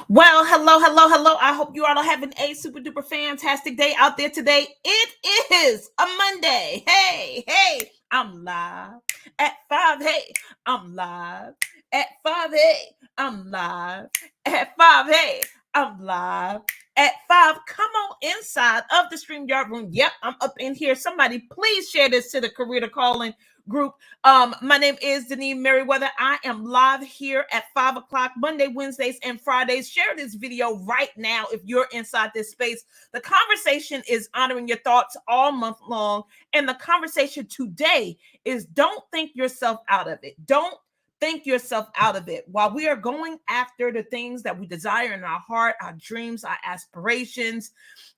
Well, hello, hello, hello. I hope you all are having a super duper fantastic day out there today. It is a Monday. Hey, I'm live at 5. Hey, I'm live at 5. Hey, I'm live at 5. Hey, I'm live at 5. Come on inside of the StreamYard room. Yep, I'm up in here. Somebody please share this to the Career to Calling group. My name is Denise Merriweather. I am live here at 5 o'clock Monday, Wednesdays, and Fridays. Share this video right now if you're inside this space. The conversation is honoring your thoughts all month long. And the conversation today is don't think yourself out of it. Don't think yourself out of it. While we are going after the things that we desire in our heart, our dreams, our aspirations,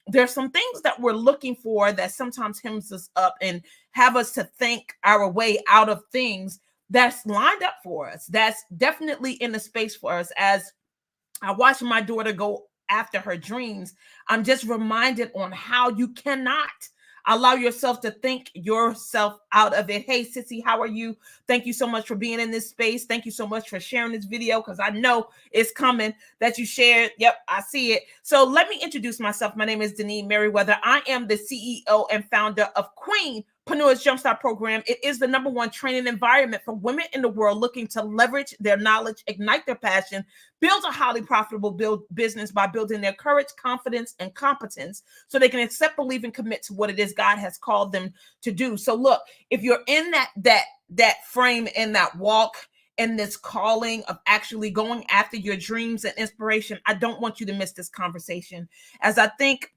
there's some things that we're looking for that sometimes hems us up and have us to think our way out of things that's lined up for us. That's definitely in the space for us. As I watch my daughter go after her dreams, I'm just reminded on how you cannot allow yourself to think yourself out of it. Hey, Sissy, how are you? Thank you so much for being in this space. Thank you so much for sharing this video because I know it's coming that you shared. Yep, I see it. So let me introduce myself. My name is Denise Merriweather. I am the CEO and founder of Queenpreneurs Jumpstart Program. It is the #1 training environment for women in the world looking to leverage their knowledge, ignite their passion, build a highly profitable business by building their courage, confidence, and competence so they can accept, believe, and commit to what it is God has called them to do. So look, if you're in that frame, in that walk, in this calling of actually going after your dreams and inspiration, I don't want you to miss this conversation. As I think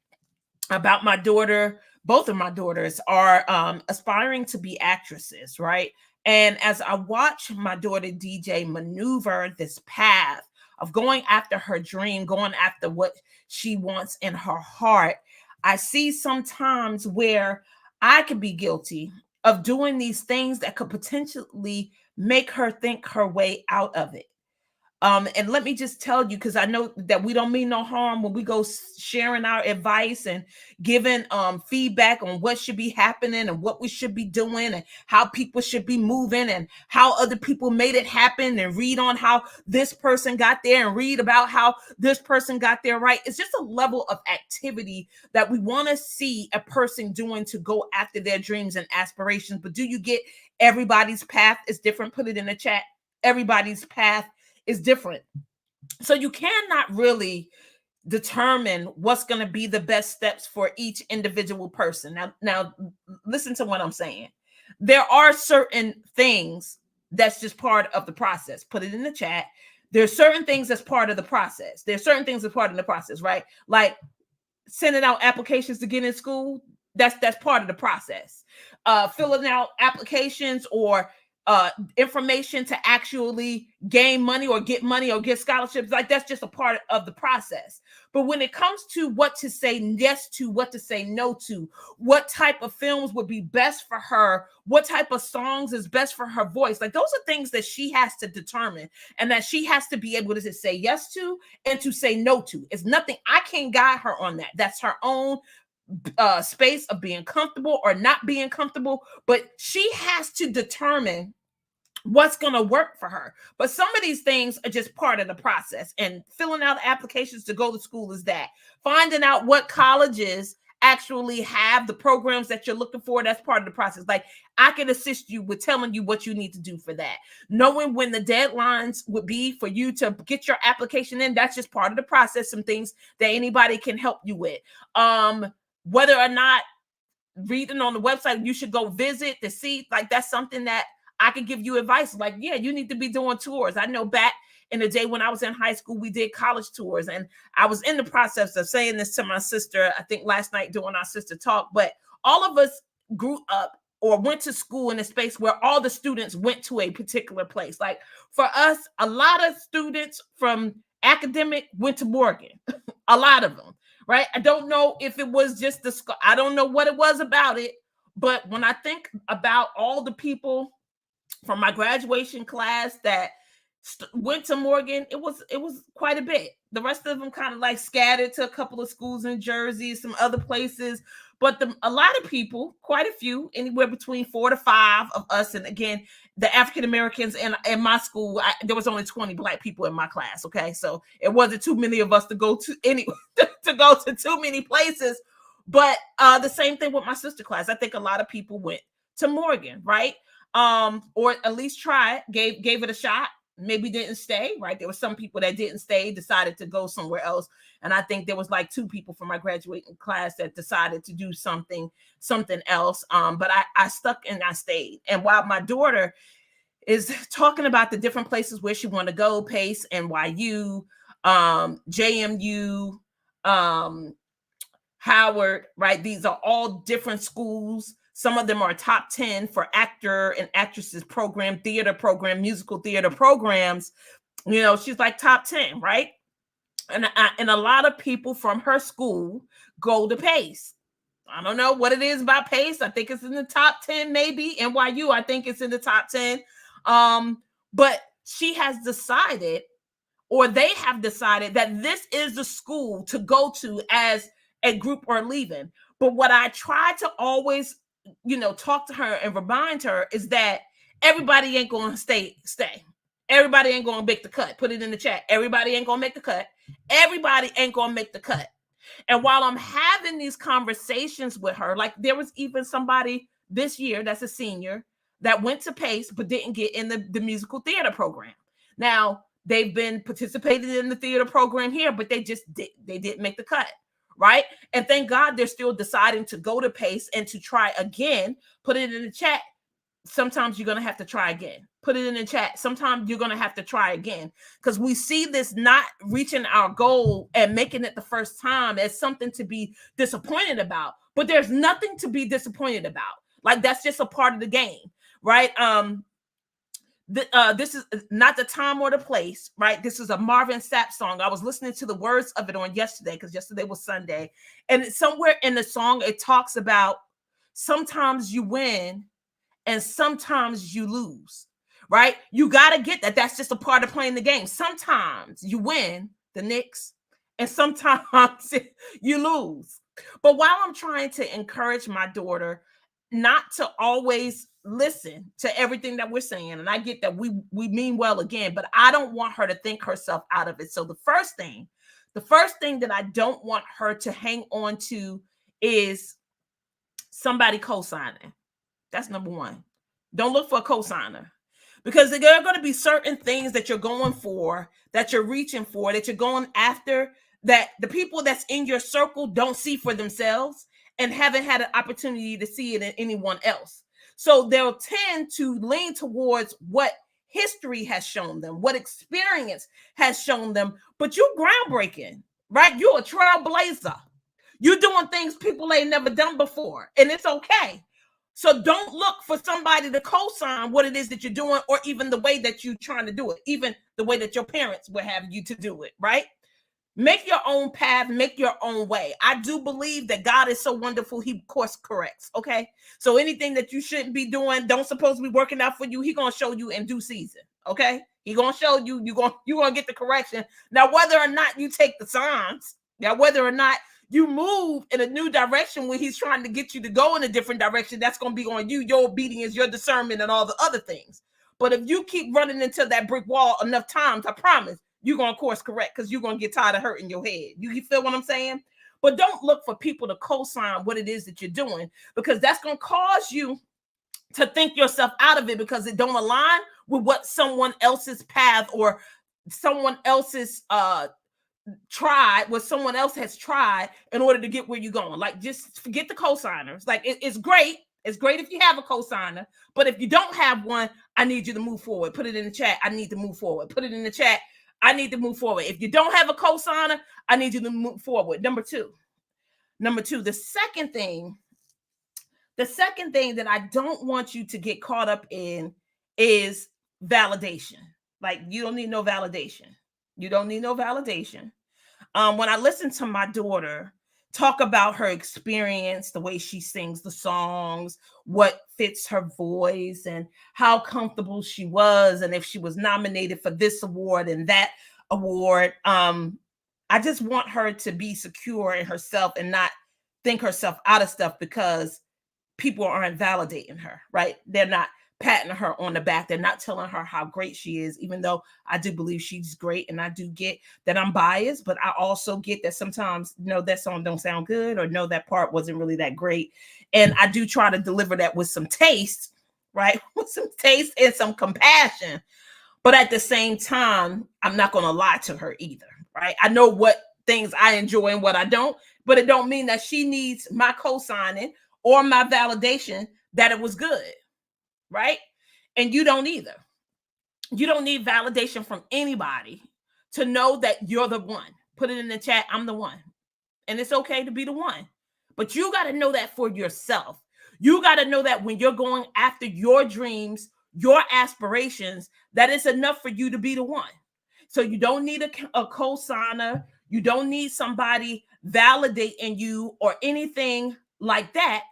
about my daughter, both of my daughters are aspiring to be actresses, right? And as I watch my daughter DJ maneuver this path of going after her dream, going after what she wants in her heart, I see sometimes where I could be guilty of doing these things that could potentially make her think her way out of it. And let me just tell you, because I know that we don't mean no harm when we go sharing our advice and giving feedback on what should be happening and what we should be doing and how people should be moving and how other people made it happen and read on how this person got there and read about how this person got there, right? It's just a level of activity that we want to see a person doing to go after their dreams and aspirations. But do you get everybody's path is different? Put it in the chat. Everybody's path is different. So you cannot really determine what's going to be the best steps for each individual person. Now listen to what I'm saying. There are certain things that's just part of the process. Put it in the chat. There's certain things that's part of the process. There's certain things that's part of the process, right? Like sending out applications to get in school. That's part of the process. Filling out applications or information to actually gain money or get scholarships, like that's just a part of the process. But when it comes to what to say yes to, what to say no to, what type of films would be best for her, what type of songs is best for her voice, like those are things that she has to determine and that she has to be able to say yes to and to say no to. It's nothing, I can't guide her on that. That's her own space of being comfortable or not being comfortable, but she has to determine what's going to work for her. But some of these things are just part of the process, and filling out applications to go to school is that. Finding out what colleges actually have the programs that you're looking for, that's part of the process. Like I can assist you with telling you what you need to do for that. Knowing when the deadlines would be for you to get your application in, that's just part of the process. Some things that anybody can help you with. Whether or not reading on the website you should go visit to see, like that's something that I could give you advice. Like, yeah, you need to be doing tours. I know back in the day when I was in high school, we did college tours, and I was in the process of saying this to my sister, I think last night during our sister talk, but all of us grew up or went to school in a space where all the students went to a particular place. Like for us, a lot of students from academic went to Morgan, a lot of them, right? I don't know if it was just I don't know what it was about it, but when I think about all the people from my graduation class that went to Morgan, it was quite a bit. The rest of them kind of like scattered to a couple of schools in Jersey, some other places. But a lot of people, quite a few, anywhere between 4 to 5 of us, and again, the African Americans in my school, there was only 20 Black people in my class. Okay, so it wasn't too many of us to go to to go to too many places. But the same thing with my sister class. I think a lot of people went to Morgan, right? Or at least try it, gave it a shot. Maybe didn't stay, right? There were some people that didn't stay, decided to go somewhere else. And I think there was like 2 people from my graduating class that decided to do something else. But I stuck and I stayed. And while my daughter is talking about the different places where she want to go, Pace, NYU, JMU, Howard, right? These are all different schools. Some of them are top 10 for actor and actresses program, theater program, musical theater programs. You know, she's like top 10, right? And a lot of people from her school go to Pace. I don't know what it is about Pace. I think it's in the top 10, maybe. NYU, I think it's in the top 10. But she has decided, or they have decided, that this is the school to go to as a group or leaving. But what I try to always, talk to her and remind her is that everybody ain't going to stay. Everybody ain't going to make the cut. Put it in the chat. Everybody ain't going to make the cut. Everybody ain't going to make the cut. And while I'm having these conversations with her, like there was even somebody this year that's a senior that went to Pace but didn't get in the musical theater program. Now, they've been participating in the theater program here, but they didn't make the cut, right? And thank God they're still deciding to go to Pace and to try again. Put it in the chat. Sometimes you're going to have to try again. Put it in the chat. Sometimes you're going to have to try again, because we see this not reaching our goal and making it the first time as something to be disappointed about. But there's nothing to be disappointed about. Like, that's just a part of the game, right? This is not the time or the place, right? This is a Marvin Sapp song. I was listening to the words of it on yesterday, because yesterday was Sunday. And somewhere in the song, it talks about sometimes you win and sometimes you lose, right? You got to get that. That's just a part of playing the game. Sometimes you win, the Knicks, and sometimes you lose. But while I'm trying to encourage my daughter not to always listen to everything that we're saying, and I get that we mean well again, but I don't want her to think herself out of it. So the first thing that I don't want her to hang on to is somebody co-signing. That's number one. Don't look for a cosigner, because there are going to be certain things that you're going for, that you're reaching for, that you're going after, that the people that's in your circle don't see for themselves and haven't had an opportunity to see it in anyone else. So they'll tend to lean towards what history has shown them, what experience has shown them. But you're groundbreaking, right? You're a trailblazer. You're doing things people ain't never done before, and it's okay. So don't look for somebody to co-sign what it is that you're doing, or even the way that you're trying to do it, even the way that your parents would have you to do it, right? Make your own path, make your own way. I do believe that God is so wonderful, he course corrects, okay? So anything that you shouldn't be doing, don't supposed to be working out for you, he gonna show you in due season, okay? He gonna show you, you're gonna get the correction. Now, whether or not you take the signs, whether or not you move in a new direction when he's trying to get you to go in a different direction, that's going to be on you, your obedience, your discernment, and all the other things. But if you keep running into that brick wall enough times, I promise you're going to course correct, because you're going to get tired of hurting your head. You feel what I'm saying? But don't look for people to co-sign what it is that you're doing, because that's going to cause you to think yourself out of it, because it don't align with what someone else's path or someone else's what someone else has tried in order to get where you're going. Like, just forget the co-signers. Like, it's great. It's great if you have a co-signer, but if you don't have one, I need you to move forward. Put it in the chat. I need to move forward. Put it in the chat. I need to move forward. If you don't have a co-signer, I need you to move forward. Number two, the second thing that I don't want you to get caught up in is validation. Like, you don't need no validation. You don't need no validation. When I listen to my daughter talk about her experience, the way she sings the songs, what fits her voice, and how comfortable she was, and if she was nominated for this award and that award, I just want her to be secure in herself and not think herself out of stuff because people aren't validating her, right? They're not patting her on the back. They're not telling her how great she is, even though I do believe she's great. And I do get that I'm biased, but I also get that sometimes, no, that song don't sound good, or no, that part wasn't really that great. And I do try to deliver that with some taste, right? With some taste and some compassion. But at the same time, I'm not going to lie to her either, right? I know what things I enjoy and what I don't, but it don't mean that she needs my co-signing or my validation that it was good, right? And you don't either. You don't need validation from anybody to know that you're the one. Put it in the chat, I'm the one. And it's okay to be the one. But you got to know that for yourself. You got to know that when you're going after your dreams, your aspirations, that it's enough for you to be the one. So you don't need a co-signer. You don't need somebody validating you or anything like that,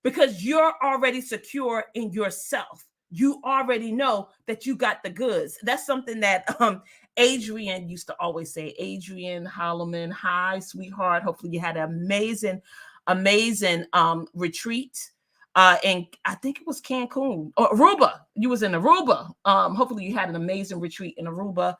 because you're already secure in yourself. You already know that you got the goods. That's something that Adrienne used to always say. Adrienne Holloman, hi, sweetheart. Hopefully you had an amazing retreat. And I think it was Cancun or Aruba. You was in Aruba. Hopefully you had an amazing retreat in Aruba.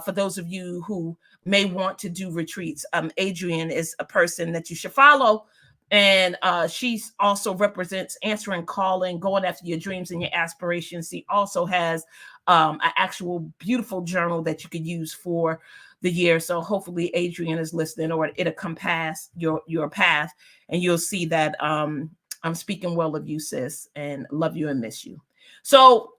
For those of you who may want to do retreats, Adrienne is a person that you should follow. And she also represents answering calling, going after your dreams and your aspirations. She also has an actual beautiful journal that you could use for the year. So hopefully Adrienne is listening, or it'll come past your path, and you'll see that I'm speaking well of you, sis, and love you and miss you. So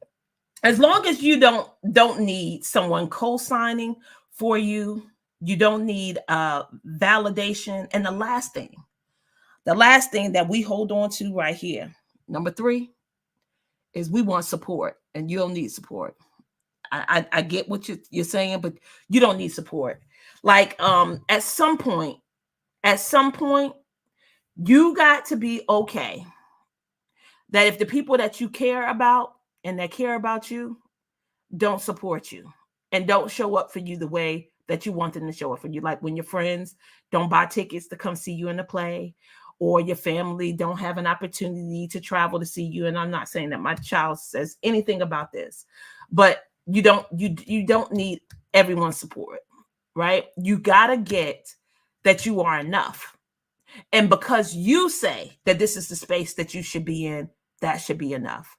as long as you don't need someone co-signing for you, you don't need validation. And the last thing that we hold on to right here, number 3, is we want support, and you don't need support. I get what you're saying, but you don't need support. Like at some point, you got to be okay that if the people that you care about and that care about you don't support you and don't show up for you the way that you want them to show up for you, like when your friends don't buy tickets to come see you in the play, or your family don't have an opportunity to travel to see you. And I'm not saying that my child says anything about this, but you don't need everyone's support, right? You got to get that you are enough. And because you say that this is the space that you should be in, that should be enough.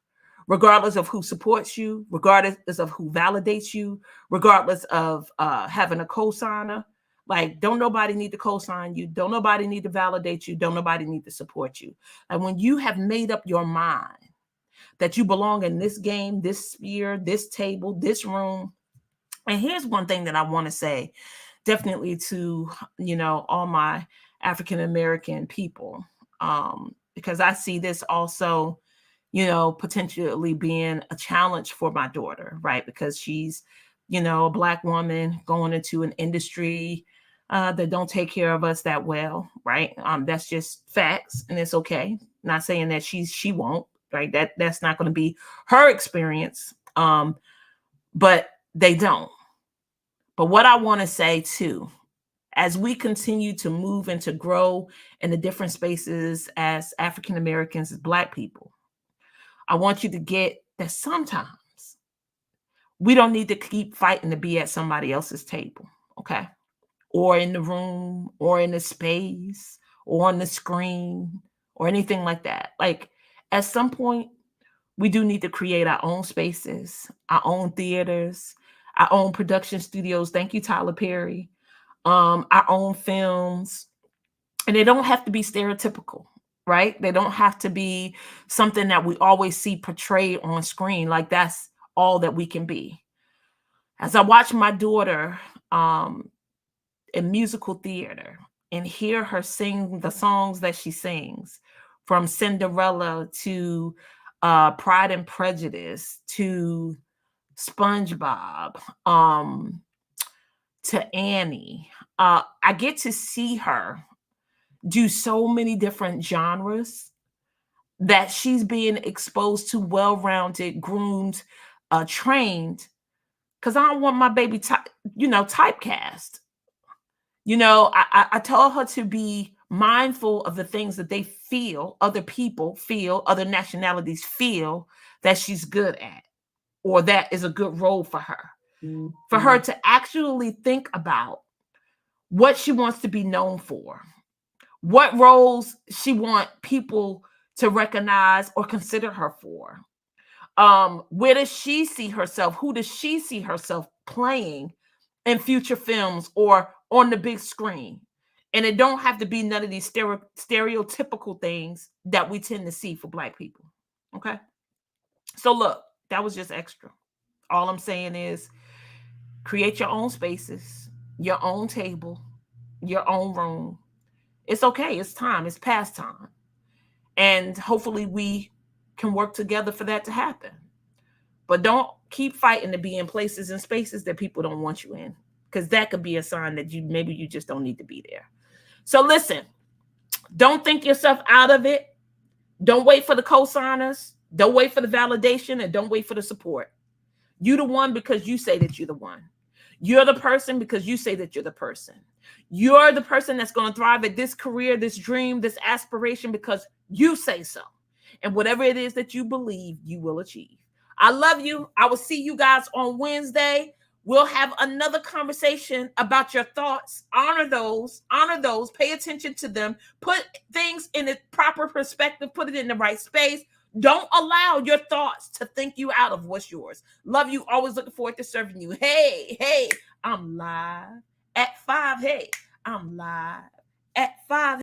Regardless of who supports you, regardless of who validates you, regardless of having a co-signer, like don't nobody need to co-sign you, don't nobody need to validate you, don't nobody need to support you. And when you have made up your mind that you belong in this game, this sphere, this table, this room, and here's one thing that I want to say definitely to, all my African American people, because I see this also, potentially being a challenge for my daughter, right? Because she's, a Black woman going into an industry that don't take care of us that well, right? That's just facts, and it's okay. Not saying that she won't, right? That's not going to be her experience, but they don't. But what I want to say too, as we continue to move and to grow in the different spaces as African Americans, as Black people, I want you to get that sometimes we don't need to keep fighting to be at somebody else's table, okay? Or in the room, or in the space, or on the screen, or anything like that. Like at some point, we do need to create our own spaces, our own theaters, our own production studios. Thank you, Tyler Perry. Our own films. And they don't have to be stereotypical, right? They don't have to be something that we always see portrayed on screen. Like that's all that we can be. As I watch my daughter in musical theater and hear her sing the songs that she sings, from Cinderella to Pride and Prejudice to SpongeBob, to Annie, I get to see her do so many different genres that she's being exposed to, well-rounded, groomed, trained, because I don't want my baby typecast. I tell her to be mindful of the things that they feel, other people feel, other nationalities feel that she's good at, or that is a good role for her. For her to actually think about what she wants to be known for, what roles she wants people to recognize or consider her for. Where does she see herself? Who does she see herself playing in future films or on the big screen? And it don't have to be none of these stereotypical things that we tend to see for Black people. Okay. So look, that was just extra. All I'm saying is create your own spaces, your own table, your own room. It's okay. It's time. It's past time. And hopefully we can work together for that to happen. But don't keep fighting to be in places and spaces that people don't want you in, because that could be a sign that you just don't need to be there. So listen, don't think yourself out of it. Don't wait for the co-signers. Don't wait for the validation, and don't wait for the support. You the one because you say that you're the one. You're the person because you say that you're the person. You're the person that's going to thrive at this career, this dream, this aspiration because you say so. And whatever it is that you believe, you will achieve. I love you. I will see you guys on Wednesday. We'll have another conversation about your thoughts. Honor those, pay attention to them, put things in a proper perspective, put it in the right space. Don't allow your thoughts to think you out of what's yours. Love you. Always looking forward to serving you. Hey, I'm live at 5. Hey, I'm live at 5.